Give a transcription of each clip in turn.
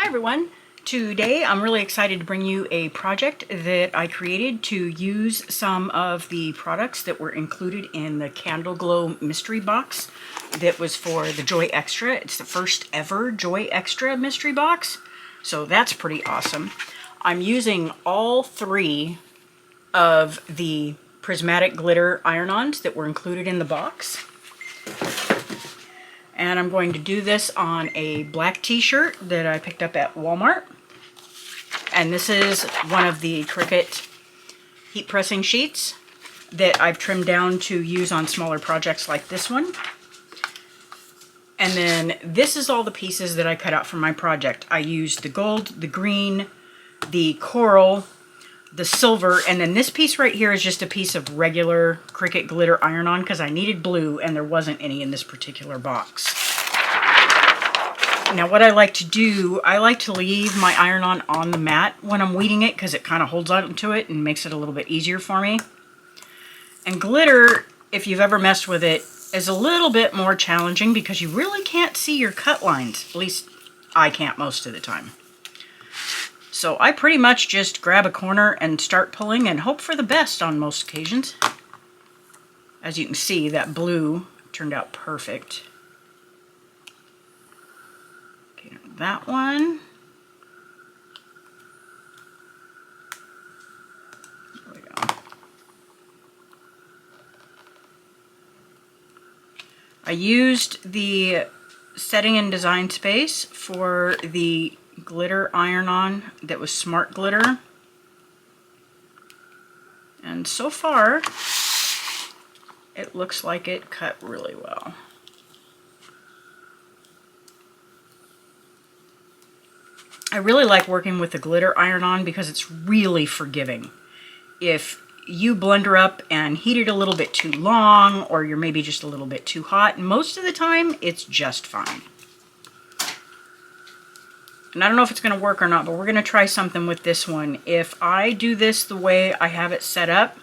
Hi everyone! Today I'm really excited to bring you a project that I created to use some of the products that were included in the Candle Glow mystery box that was for the Joy Extra. It's the first ever Joy Extra mystery box, so that's pretty awesome. I'm using all three of the prismatic glitter iron-ons that were included in the box. And I'm going to do this on a black t-shirt that I picked up at Walmart. And this is one of the Cricut heat pressing sheets that I've trimmed down to use on smaller projects like this one. And then this is all the pieces that I cut out for my project. I used the gold, the green, the coral, the silver, and then this piece right here is just a piece of regular Cricut glitter iron-on because I needed blue and there wasn't any in this particular box. Now what I like to do, I like to leave my iron-on on the mat when I'm weeding it because it kind of holds on to it and makes it a little bit easier for me. And glitter, if you've ever messed with it, is a little bit more challenging because you really can't see your cut lines. At least I can't most of the time. So I pretty much just grab a corner and start pulling and hope for the best on most occasions. As you can see, that blue turned out perfect. Okay, that one. There we go. I used the setting and design space for the glitter iron-on that was Smart Glitter, and so far it looks like it cut really well. I really like working with the glitter iron-on because it's really forgiving. If you blender up and heat it a little bit too long, or you're maybe just a little bit too hot, most of the time it's just fine. And I don't know if it's going to work or not, but we're going to try something with this one. If I do this the way I have it set up,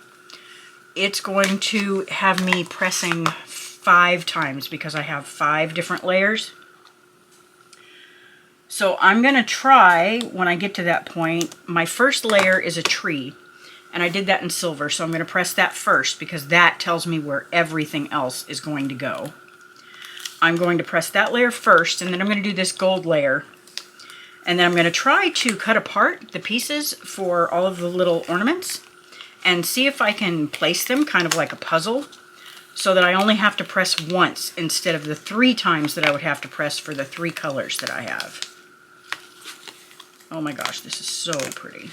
it's going to have me pressing 5 times because I have 5 different layers. So I'm going to try, when I get to that point, my first layer is a tree. And I did that in silver, so I'm going to press that first because that tells me where everything else is going to go. I'm going to press that layer first, and then I'm going to do this gold layer. And then I'm going to try to cut apart the pieces for all of the little ornaments and see if I can place them kind of like a puzzle so that I only have to press once instead of the 3 times that I would have to press for the 3 colors that I have. Oh my gosh, this is so pretty.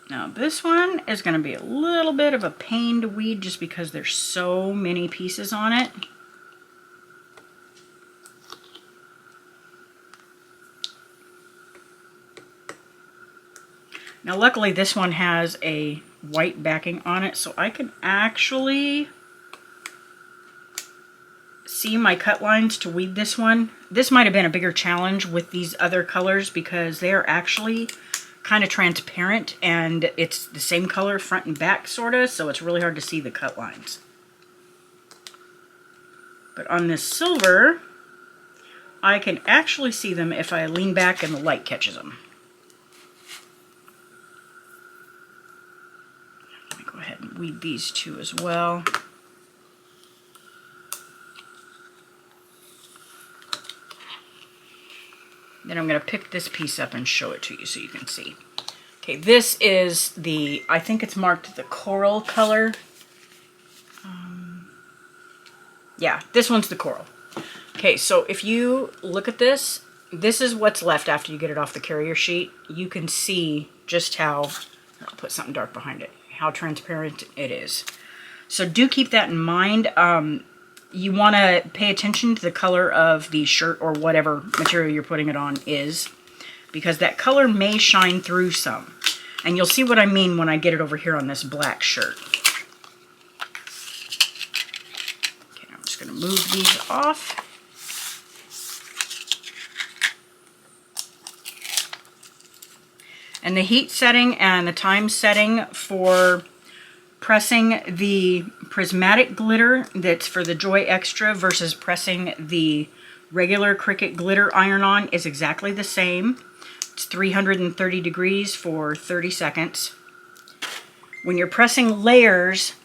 Now this one is going to be a little bit of a pain to weed just because there's so many pieces on it. Now luckily this one has a white backing on it, so I can actually see my cut lines to weed this one. This might have been a bigger challenge with these other colors because they are actually kind of transparent and it's the same color front and back sort of, so it's really hard to see the cut lines. But on this silver, I can actually see them if I lean back and the light catches them. Let me go ahead and weed these 2 as well. Then I'm going to pick this piece up and show it to you so you can see. Okay, this is the, I think it's marked the coral color. Yeah, this one's the coral. Okay, so if you look at this, this is what's left after you get it off the carrier sheet. You can see just how, I'll put something dark behind it, how transparent it is. So do keep that in mind. You want to pay attention to the color of the shirt or whatever material you're putting it on is, because that color may shine through some. And you'll see what I mean when I get it over here on this black shirt. Okay, I'm just going to move these off. And the heat setting and the time setting for Pressing the prismatic glitter that's for the Joy Xtra versus pressing the regular Cricut glitter iron-on is exactly the same. It's 330 degrees for 30 seconds. When you're pressing layers,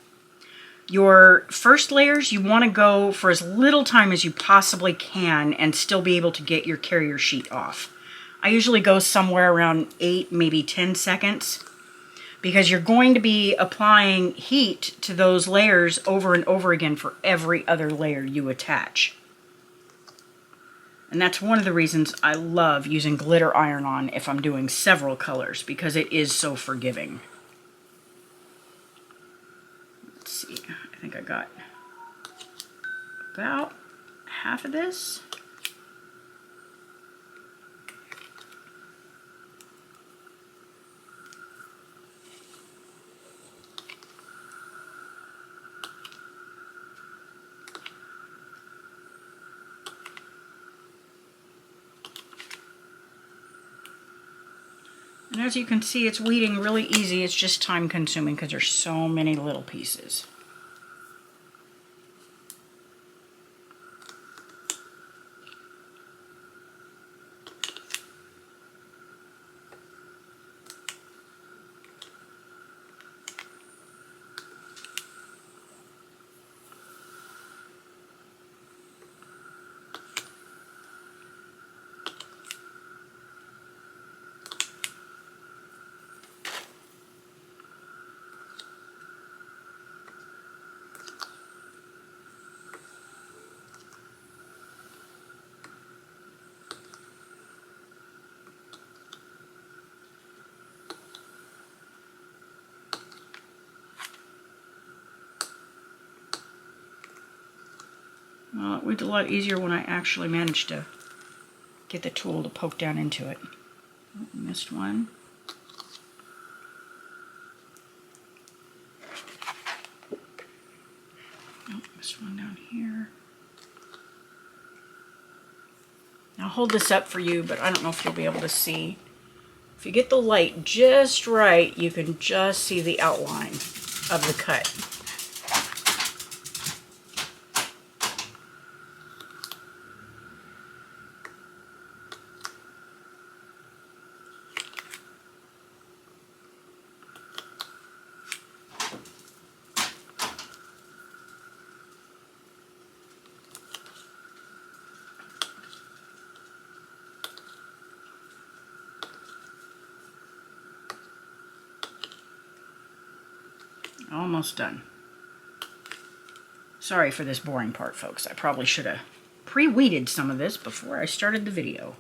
your first layers, you want to go for as little time as you possibly can and still be able to get your carrier sheet off. I usually go somewhere around 8, maybe 10 seconds. Because you're going to be applying heat to those layers over and over again for every other layer you attach. And that's one of the reasons I love using glitter iron-on if I'm doing several colors, because it is so forgiving. Let's see, I think I got about half of this. And as you can see, it's weeding really easy. It's just time consuming because there's so many little pieces. Well, it was a lot easier when I actually managed to get the tool to poke down into it. Oh, missed one. Oh, missed one down here. I'll hold this up for you, but I don't know if you'll be able to see. If you get the light just right, you can just see the outline of the cut. Almost done. Sorry for this boring part, folks. I probably should have pre-weeded some of this before I started the video.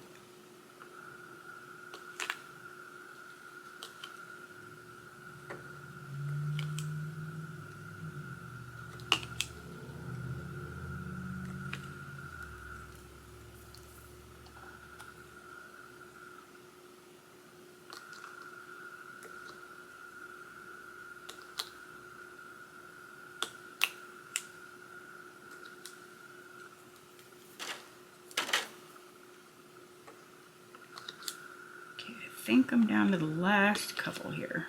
I think I'm down to the last couple here.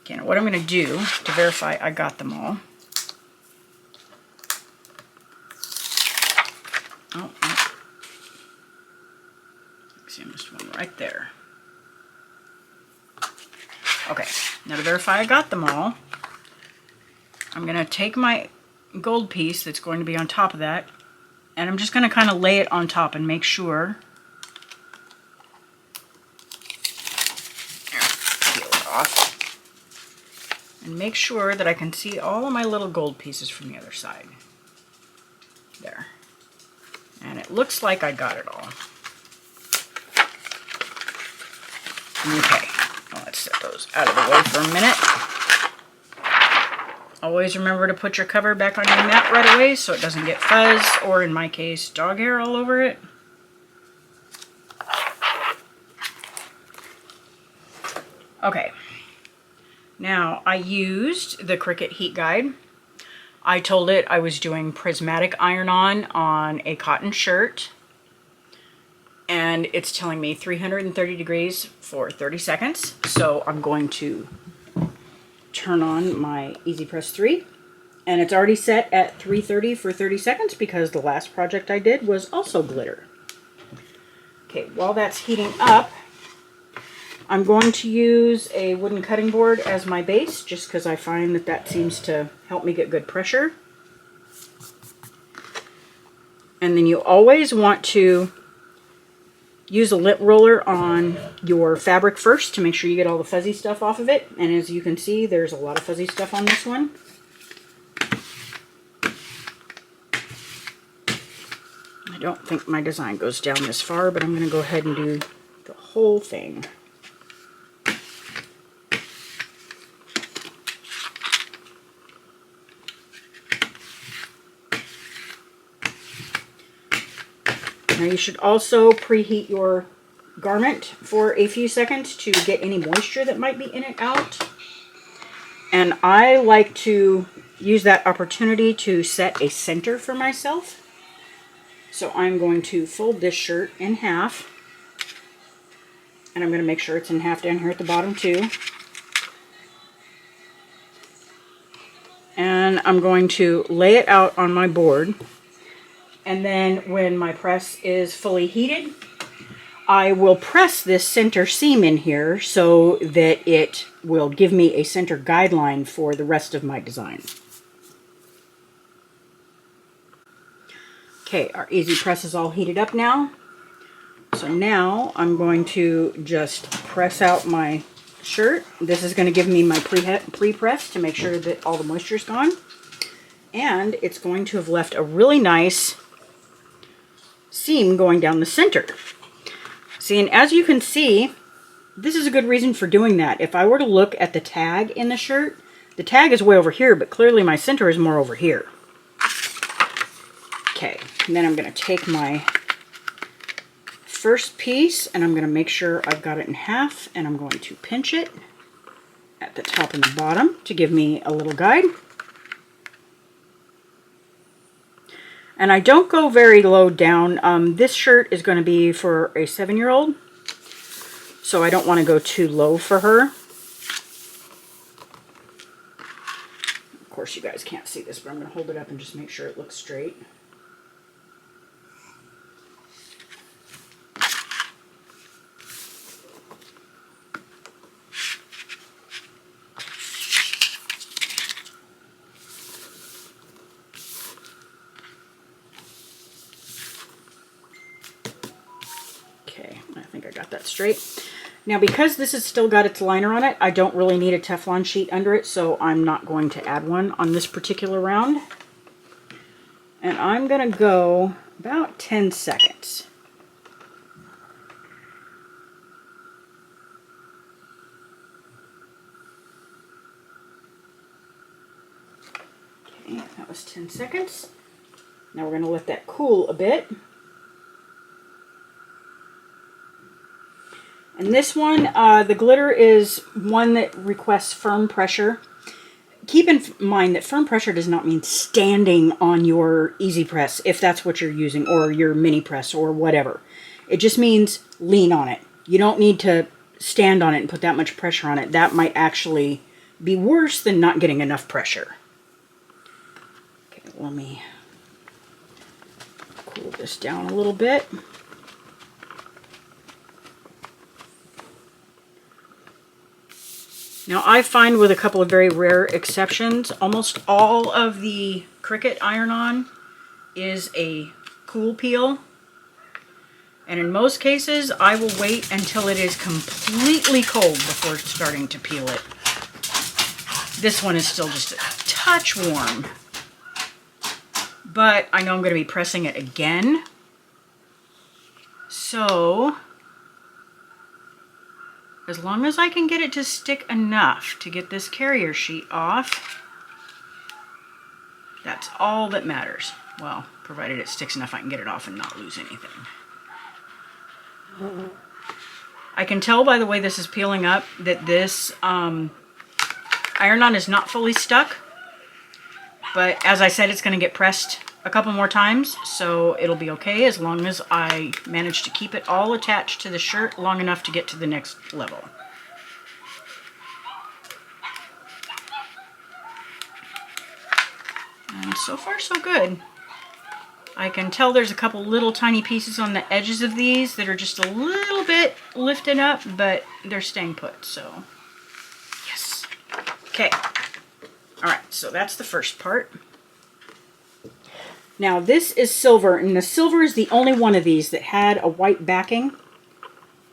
Okay, now what I'm going to do to verify I got them all. Oh, see, I missed one right there. Okay, now to verify I got them all, I'm going to take my gold piece that's going to be on top of that, and I'm just going to kind of lay it on top and make sure. Peel it off. And make sure that I can see all of my little gold pieces from the other side. There. And it looks like I got it all. Okay, well, let's set those out of the way for a minute. Always remember to put your cover back on your mat right away so it doesn't get fuzz, or in my case, dog hair all over it. Okay, now I used the Cricut heat guide. I told it I was doing prismatic iron-on a cotton shirt. And and it's telling me 330 degrees for 30 seconds. So I'm going to turn on my Easy Press 3, and it's already set at 330 for 30 seconds because the last project I did was also glitter. Okay, while that's heating up, I'm going to use a wooden cutting board as my base, just because I find that that seems to help me get good pressure. And then you always want to use a lint roller on your fabric first to make sure you get all the fuzzy stuff off of it. And as you can see, there's a lot of fuzzy stuff on this one. I don't think my design goes down this far, but I'm going to go ahead and do the whole thing. Now you should also preheat your garment for a few seconds to get any moisture that might be in it out. And I like to use that opportunity to set a center for myself. So I'm going to fold this shirt in half. And I'm going to make sure it's in half down here at the bottom too. And I'm going to lay it out on my board. And then when my press is fully heated, I will press this center seam in here so that it will give me a center guideline for the rest of my design. Okay, our Easy Press is all heated up now. So now I'm going to just press out my shirt. This is going to give me my pre-press to make sure that all the moisture is gone. And it's going to have left a really nice seam going down the center. See, and as you can see, this is a good reason for doing that. If I were to look at the tag in the shirt, the tag is way over here, but clearly my center is more over here. Okay, and then I'm going to take my first piece and I'm going to make sure I've got it in half, and I'm going to pinch it at the top and the bottom to give me a little guide. And I don't go very low down. This shirt is going to be for a 7-year-old, so I don't want to go too low for her. Of course, you guys can't see this, but I'm going to hold it up and just make sure it looks straight. Straight. Now, because this has still got its liner on it, I don't really need a Teflon sheet under it, so I'm not going to add one on this particular round. And I'm going to go about 10 seconds. Okay, that was 10 seconds. Now we're going to let that cool a bit. And this one, the glitter is one that requests firm pressure. Keep in mind that firm pressure does not mean standing on your Easy Press, if that's what you're using, or your mini press, or whatever. It just means lean on it. You don't need to stand on it and put that much pressure on it. That might actually be worse than not getting enough pressure. Okay, let me cool this down a little bit. Now, I find with a couple of very rare exceptions, almost all of the Cricut iron-on is a cool peel. And in most cases, I will wait until it is completely cold before starting to peel it. This one is still just a touch warm. But I know I'm going to be pressing it again. So as long as I can get it to stick enough to get this carrier sheet off, that's all that matters. Well, provided it sticks enough I can get it off and not lose anything. I can tell by the way this is peeling up that this iron-on is not fully stuck. But as I said, it's going to get pressed a couple more times, so it'll be okay as long as I manage to keep it all attached to the shirt long enough to get to the next level. And so far so good. I can tell there's a couple little tiny pieces on the edges of these that are just a little bit lifted up, but they're staying put, so yes. Okay. All right, so that's the first part. Now this is silver, and the silver is the only one of these that had a white backing.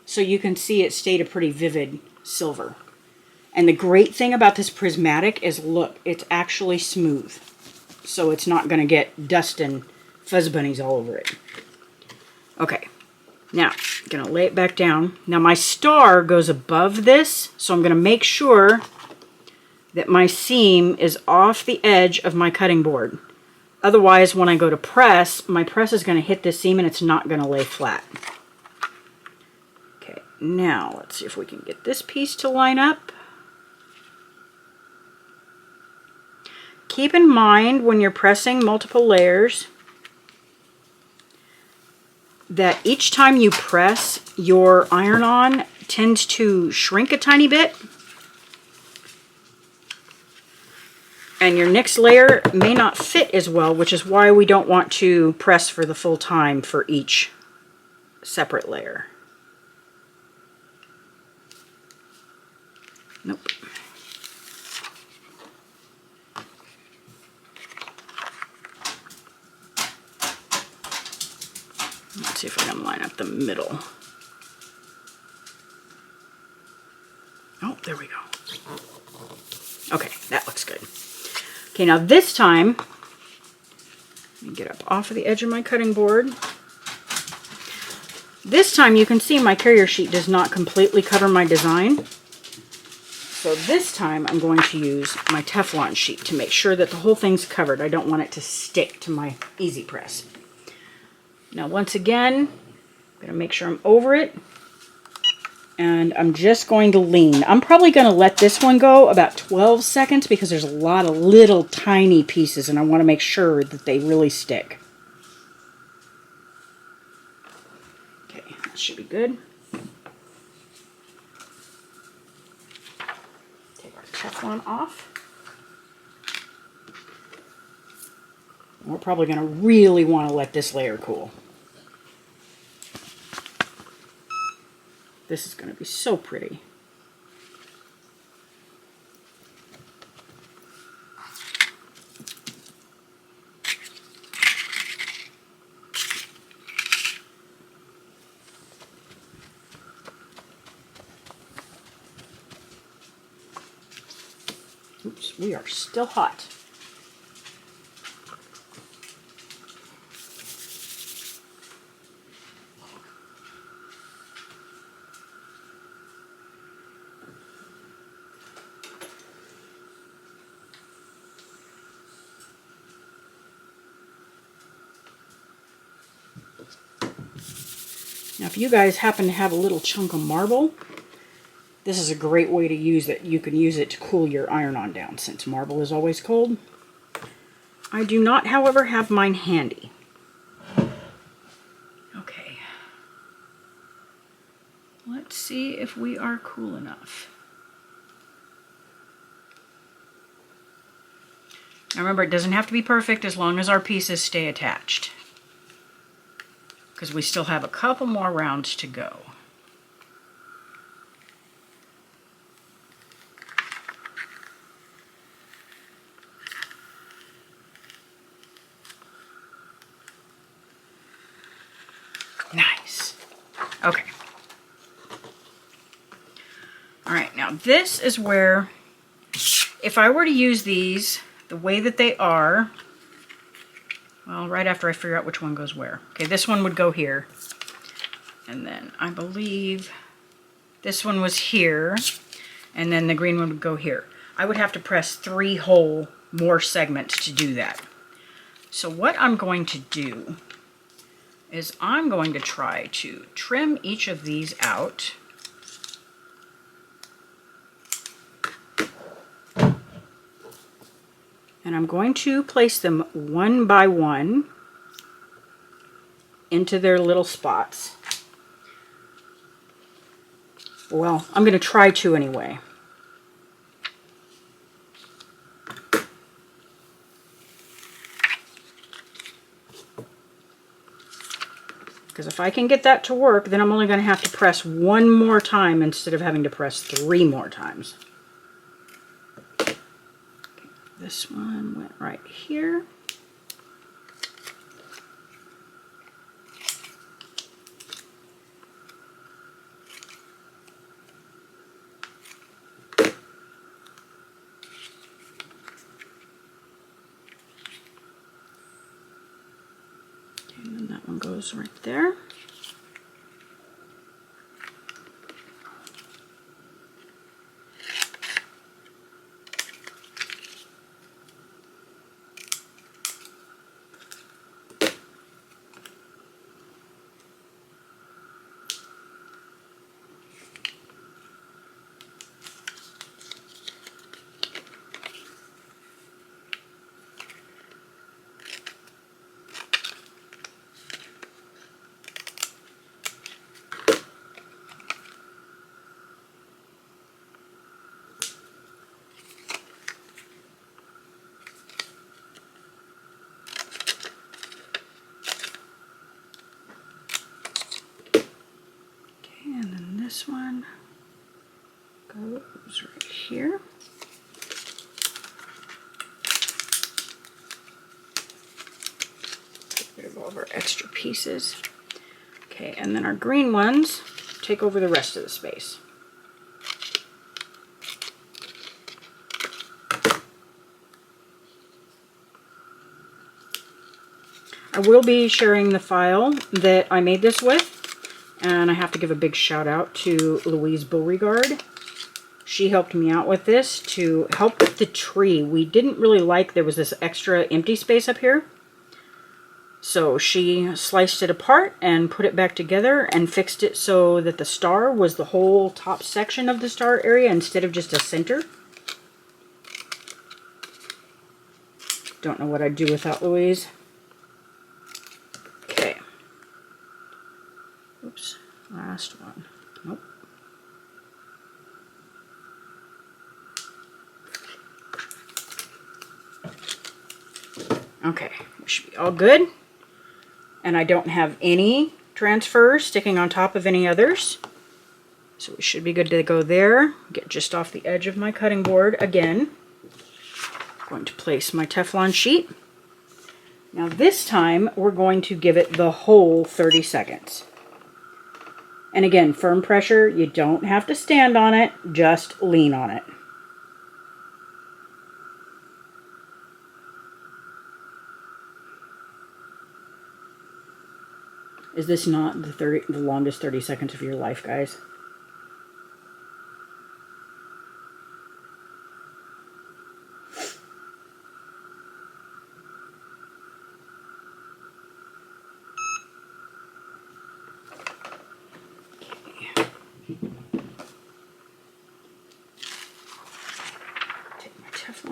So you can see it stayed a pretty vivid silver. And the great thing about this prismatic is, look, it's actually smooth. So it's not going to get dust and fuzz bunnies all over it. Okay, now I'm going to lay it back down. Now my star goes above this, so I'm going to make sure that my seam is off the edge of my cutting board. Otherwise, when I go to press, my press is going to hit this seam and it's not going to lay flat. Okay, now let's see if we can get this piece to line up. Keep in mind when you're pressing multiple layers that each time you press, your iron-on tends to shrink a tiny bit. And your next layer may not fit as well, which is why we don't want to press for the full time for each separate layer. Nope. Let's see if I can line up the middle. Oh, there we go. Okay, that looks good. Okay, now this time, let me get up off of the edge of my cutting board. This time you can see my carrier sheet does not completely cover my design. So this time I'm going to use my Teflon sheet to make sure that the whole thing's covered. I don't want it to stick to my Easy Press. Now once again, I'm going to make sure I'm over it. And I'm just going to lean. I'm probably going to let this one go about 12 seconds because there's a lot of little tiny pieces and I want to make sure that they really stick. Okay, that should be good. Take our Teflon off. We're probably going to really want to let this layer cool. This is going to be so pretty. Oops, we are still hot. Now, if you guys happen to have a little chunk of marble, this is a great way to use it. You can use it to cool your iron-on down since marble is always cold. I do not, however, have mine handy. Okay. Let's see if we are cool enough. Now remember, it doesn't have to be perfect as long as our pieces stay attached, because we still have a couple more rounds to go. Nice. Okay. All right, now this is where, if I were to use these the way that they are, well, right after I figure out which one goes where. Okay, this one would go here. And then I believe this one was here. And then the green one would go here. I would have to press 3 whole more segments to do that. So what I'm going to do is I'm going to try to trim each of these out. And I'm going to place them one by one into their little spots. Well, I'm going to try to anyway. Because if I can get that to work, then I'm only going to have to press one more time instead of having to press 3 more times. Okay, this one went right here. And then that one goes right there. This one goes right here. Get rid of all of our extra pieces. Okay, and then our green ones take over the rest of the space. I will be sharing the file that I made this with. And I have to give a big shout out to Louise Beauregard. She helped me out with this to help with the tree. We didn't really like there was this extra empty space up here. So she sliced it apart and put it back together and fixed it so that the star was the whole top section of the star area instead of just a center. Don't know what I'd do without Louise. Okay. Oops. Last one. Nope. Okay, we should be all good. And I don't have any transfers sticking on top of any others. So we should be good to go there. Get just off the edge of my cutting board again. I'm going to place my Teflon sheet. Now this time we're going to give it the whole 30 seconds. And again, firm pressure, you don't have to stand on it, just lean on it. Is this not the longest 30 seconds of your life, guys?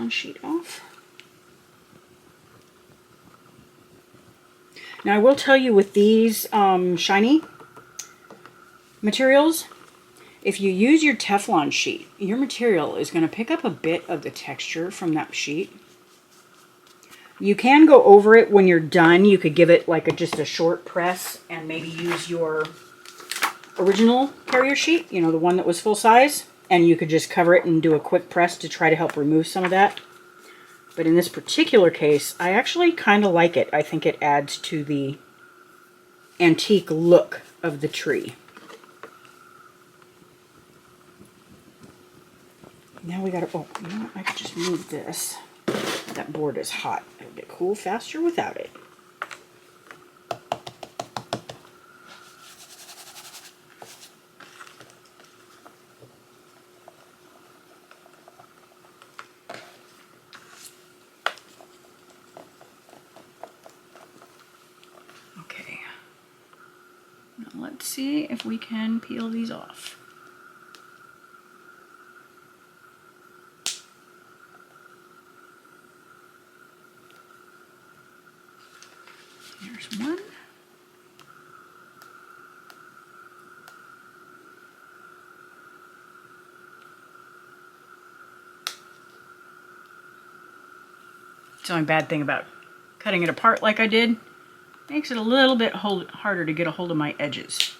Sheet off. Now I will tell you with these shiny materials, if you use your Teflon sheet, your material is going to pick up a bit of the texture from that sheet. You can go over it when you're done. You could give it like just a short press and maybe use your original carrier sheet, you know, the one that was full size. And you could just cover it and do a quick press to try to help remove some of that. But in this particular case, I actually kind of like it. I think it adds to the antique look of the tree. Now we gotta, oh, you know what? I could just move this. That board is hot. It'll get cool faster without it. Let's see if we can peel these off. There's one. It's the only bad thing about cutting it apart like I did. Makes it a little bit harder to get a hold of my edges.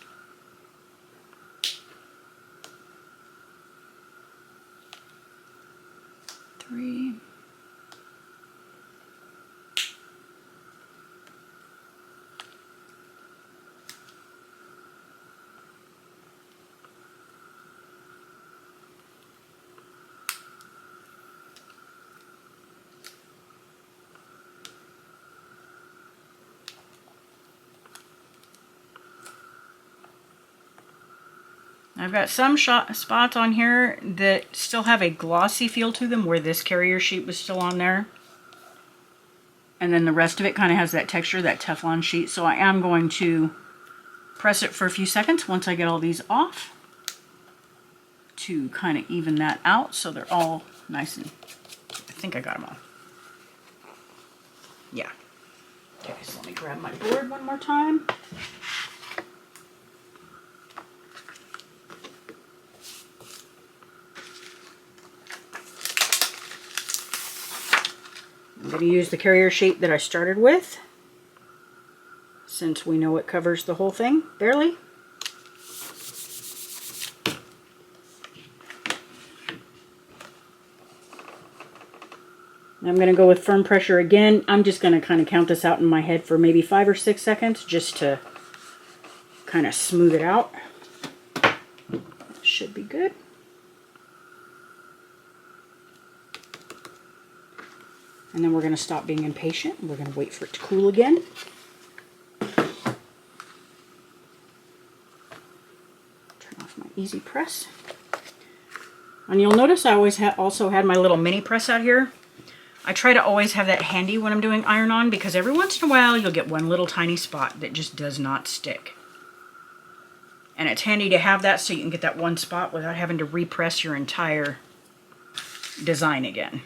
Three. I've got some spots on here that still have a glossy feel to them where this carrier sheet was still on there. And then the rest of it kind of has that texture, that Teflon sheet. So I am going to press it for a few seconds once I get all these off to kind of even that out so they're all nice and, I think I got them all. Yeah. Okay, so let me grab my board one more time. I'm going to use the carrier sheet that I started with, since we know it covers the whole thing, barely. I'm going to go with firm pressure again. I'm just going to kind of count this out in my head for maybe 5 or 6 seconds just to kind of smooth it out. That should be good. And then we're going to stop being impatient. We're going to wait for it to cool again. Turn off my easy press. And you'll notice I always also had my little mini press out here. I try to always have that handy when I'm doing iron-on because every once in a while you'll get one little tiny spot that just does not stick. And it's handy to have that so you can get that one spot without having to repress your entire design again.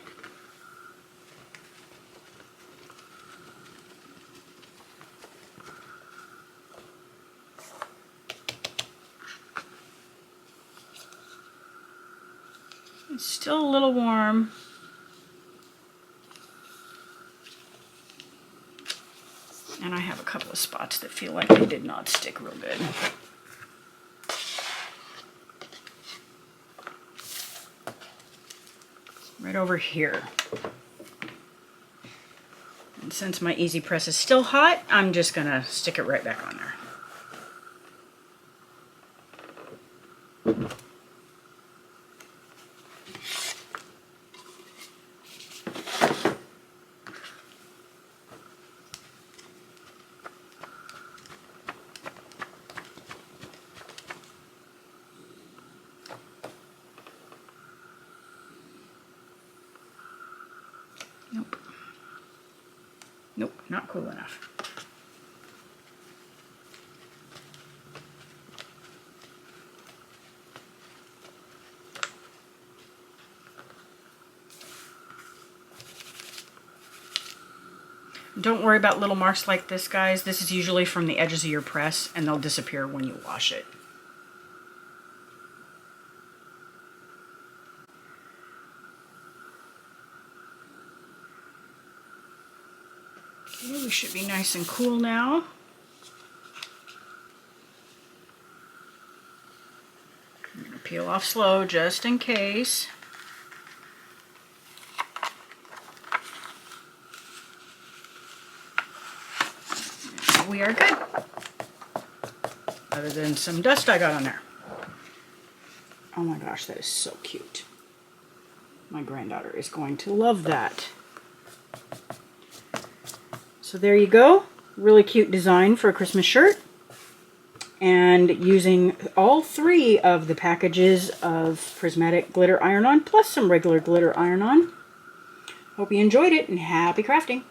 It's still a little warm. And I have a couple of spots that feel like they did not stick real good. Right over here. And since my easy press is still hot, I'm just going to stick it right back on there. Nope. Nope, not cool enough. Don't worry about little marks like this, guys. This is usually from the edges of your press, and they'll disappear when you wash it. Okay, we should be nice and cool now. I'm going to peel off slow just in case. We are good. Other than some dust I got on there. Oh my gosh, that is so cute. My granddaughter is going to love that. So there you go. Really cute design for a Christmas shirt. And using all 3 of the packages of prismatic glitter iron-on plus some regular glitter iron-on. Hope you enjoyed it and happy crafting.